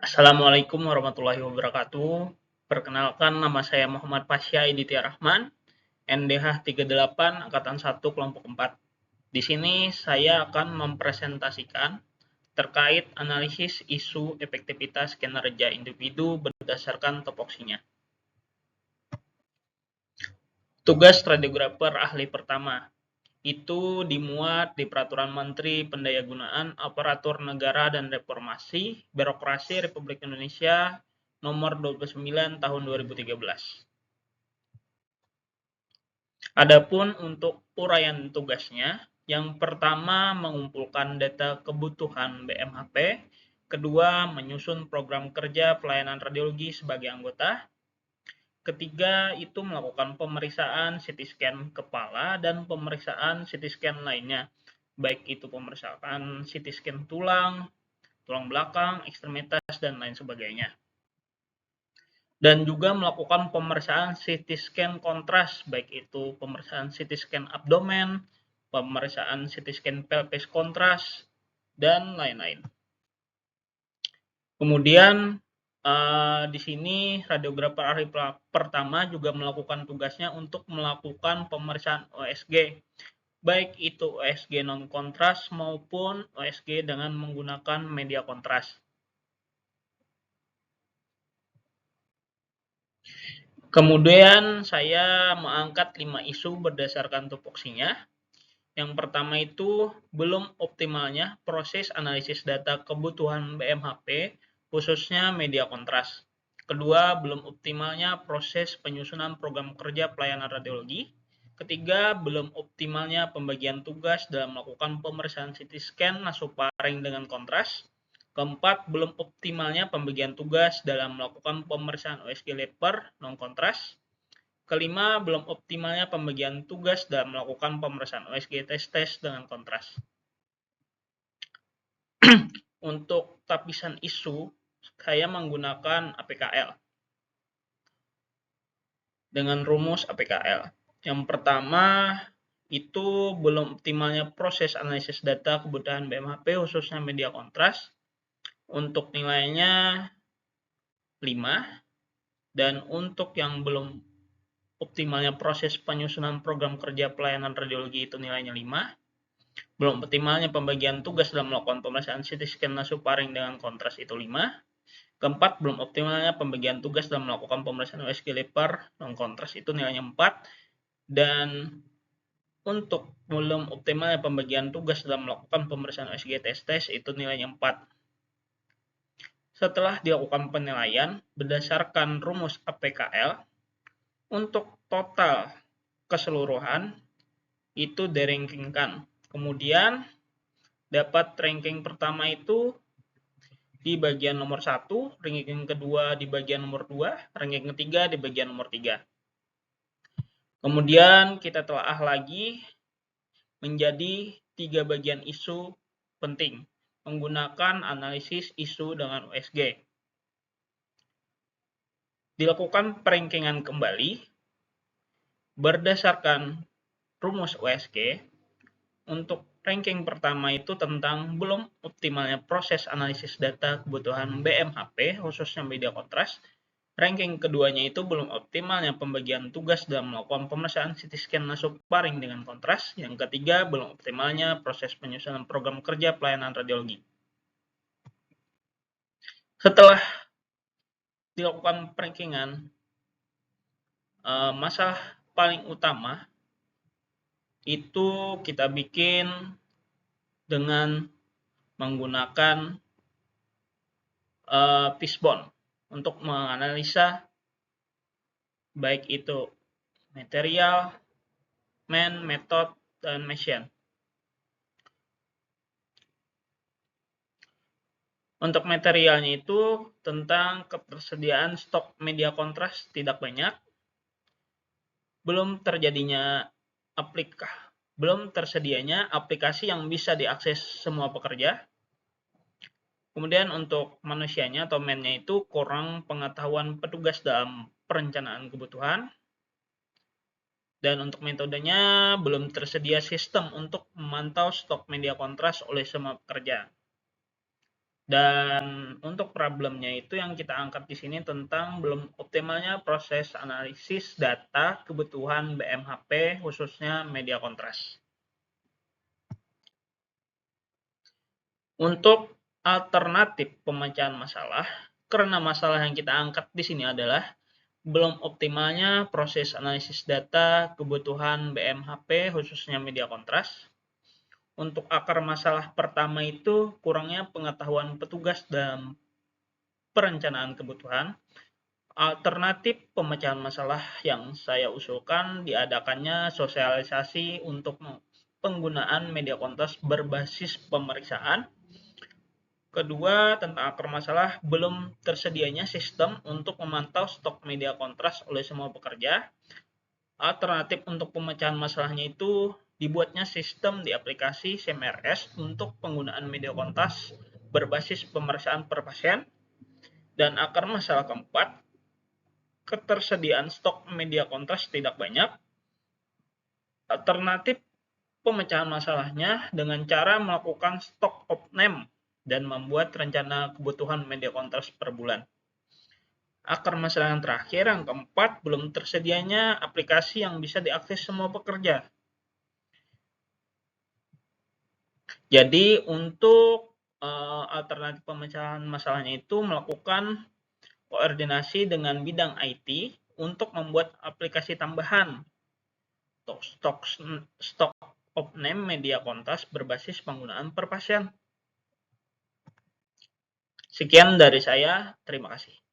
Assalamualaikum warahmatullahi wabarakatuh. Perkenalkan, nama saya Muhammad Pasya Iditya Rahman, NDH 38 Angkatan 1 Kelompok 4. Di sini saya akan mempresentasikan terkait analisis isu efektivitas kinerja individu berdasarkan topoksinya. Tugas radiografer ahli pertama itu dimuat di Peraturan Menteri Pendayagunaan Aparatur Negara dan Reformasi Birokrasi Republik Indonesia nomor 29 tahun 2013. Adapun untuk uraian tugasnya, yang pertama mengumpulkan data kebutuhan BMHP, kedua menyusun program kerja pelayanan radiologi sebagai anggota, ketiga itu melakukan pemeriksaan CT scan kepala dan pemeriksaan CT scan lainnya, baik itu pemeriksaan CT scan tulang, tulang belakang, ekstremitas, dan lain sebagainya. Dan juga melakukan pemeriksaan CT scan kontras, baik itu pemeriksaan CT scan abdomen, pemeriksaan CT scan pelvis kontras, dan lain-lain. Kemudian di sini radiografer ahli pertama juga melakukan tugasnya untuk melakukan pemeriksaan OSG, baik itu OSG non kontras maupun OSG dengan menggunakan media kontras. Kemudian saya mengangkat 5 isu berdasarkan tupoksinya. Yang pertama itu belum optimalnya proses analisis data kebutuhan BMHP, khususnya media kontras. Kedua, belum optimalnya proses penyusunan program kerja pelayanan radiologi. Ketiga, belum optimalnya pembagian tugas dalam melakukan pemeriksaan CT scan nasofaring dengan kontras. Keempat, belum optimalnya pembagian tugas dalam melakukan pemeriksaan OSG leper non-kontras. Kelima, belum optimalnya pembagian tugas dalam melakukan pemeriksaan OSG tes dengan kontras. Untuk lapisan isu, saya menggunakan APKL. Dengan rumus APKL. Yang pertama, itu belum optimalnya proses analisis data kebutuhan BMHP khususnya media kontras. Untuk nilainya 5. Dan untuk yang belum optimalnya proses penyusunan program kerja pelayanan radiologi itu nilainya 5. Belum optimalnya pembagian tugas dalam melakukan pemeriksaan CT scan nasofaring dengan kontras itu 5. Keempat, belum optimalnya pembagian tugas dalam melakukan pemeriksaan USG leper non kontras itu nilainya 4. Dan untuk belum optimalnya pembagian tugas dalam melakukan pemeriksaan USG tes itu nilainya 4. Setelah dilakukan penilaian berdasarkan rumus APKL, untuk total keseluruhan itu dirankingkan. Kemudian dapat ranking pertama itu di bagian nomor 1, ranking kedua di bagian nomor 2, ranking ketiga di bagian nomor 3. Kemudian kita telaah lagi menjadi 3 bagian isu penting menggunakan analisis isu dengan USG. Dilakukan perankingan kembali berdasarkan rumus USG. Untuk ranking pertama itu tentang belum optimalnya proses analisis data kebutuhan BMHP khususnya media kontras. Ranking keduanya itu belum optimalnya pembagian tugas dalam melakukan pemeriksaan CT scan nasofaring dengan kontras. Yang ketiga, belum optimalnya proses penyusunan program kerja pelayanan radiologi. Setelah dilakukan perankingan, masalah paling utama itu kita bikin dengan menggunakan fishbone untuk menganalisa baik itu material, man, method, dan machine. Untuk materialnya itu tentang ketersediaan stok media kontras tidak banyak, belum tersedianya aplikasi yang bisa diakses semua pekerja. Kemudian untuk manusianya atau man-nya itu kurang pengetahuan petugas dalam perencanaan kebutuhan. Dan untuk metodenya belum tersedia sistem untuk memantau stok media kontras oleh semua pekerja. Dan untuk problemnya itu yang kita angkat di sini tentang belum optimalnya proses analisis data kebutuhan BMHP khususnya media kontras. Untuk alternatif pemecahan masalah, karena masalah yang kita angkat di sini adalah belum optimalnya proses analisis data kebutuhan BMHP khususnya media kontras. Untuk akar masalah pertama itu kurangnya pengetahuan petugas dalam perencanaan kebutuhan. Alternatif pemecahan masalah yang saya usulkan diadakannya sosialisasi untuk penggunaan media kontras berbasis pemeriksaan. Kedua, tentang akar masalah, belum tersedianya sistem untuk memantau stok media kontras oleh semua pekerja. Alternatif untuk pemecahan masalahnya itu dibuatnya sistem di aplikasi CMRS untuk penggunaan media kontras berbasis pemeriksaan per pasien. Dan akar masalah keempat, ketersediaan stok media kontras tidak banyak. Alternatif pemecahan masalahnya dengan cara melakukan stok of name dan membuat rencana kebutuhan media kontras per bulan. Akar masalah yang terakhir, yang keempat, belum tersedianya aplikasi yang bisa diakses semua pekerja. Jadi untuk alternatif pemecahan masalahnya itu melakukan koordinasi dengan bidang IT untuk membuat aplikasi tambahan stok of name media kontras berbasis penggunaan per pasien. Sekian dari saya, terima kasih.